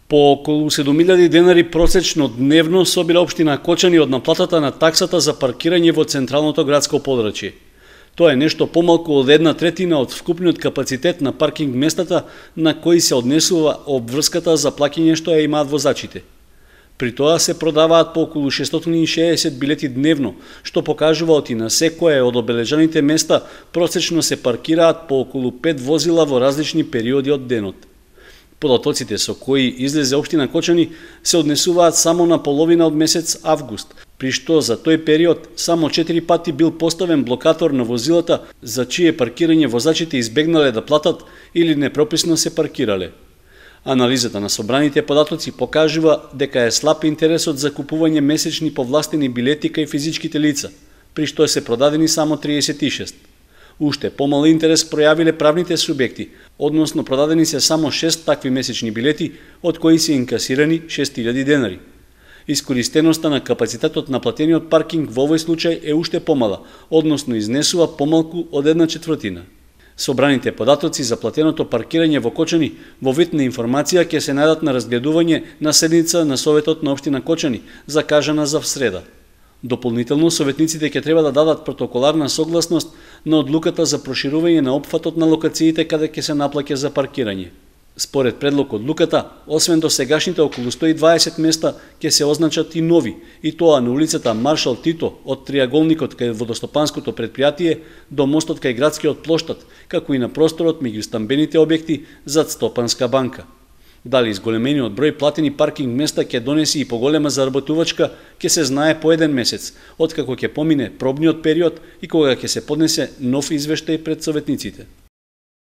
По околу 7.000 денари просечно дневно собира општина Кочани од наплатата на таксата за паркирање во централното градско подрачје. Тоа е нешто помалку од 1/3 од вкупниот капацитет на паркинг местата на кои се однесува обврската за плаќање што ја имаат возачите. При тоа се продаваат по околу 660 билети дневно, што покажува оти на секое од обележаните места просечно се паркираат по околу 5 возила во различни периоди од денот. Податоците со кои излезе општина Кочани се однесуваат само на половина од месец август, при што за тој период само 4 пати бил поставен блокатор на возилата за чие паркирање возачите избегнале да платат или непрописно се паркирале. Анализата на собраните податоци покажува дека е слаб интересот за купување месечни повластени билети кај физичките лица, при што се продадени само 36. Уште помал интерес пројавиле правните субјекти, односно продадени се само 6 такви месечни билети, од кои се инкасирани 6.000 денари. Искористеноста на капацитетот на платениот паркинг во овој случај е уште помала, односно изнесува помалку од 1/4. Собраните податоци за платеното паркирање во Кочани во вид на информација ќе се најдат на разгледување на седница на Советот на општина Кочани, закажана за среда. Дополнително, советниците ќе треба да дадат протоколарна согласност на одлуката за проширување на опфатот на локациите каде ќе се наплаќа за паркирање. Според предлог одлуката, освен до сегашните околу 120 места, ќе се означат и нови, и тоа на улицата Маршал Тито од триаголникот кај водостопанското предпријатие до мостот кај градскиот плоштад, како и на просторот меѓу стамбените објекти зад Стопанска банка. Дали изголемениот број платени паркинг места ќе донеси и поголема заработувачка, ќе се знае по еден месец, откако ќе помине пробниот период и кога ќе се поднесе нов извештај пред советниците.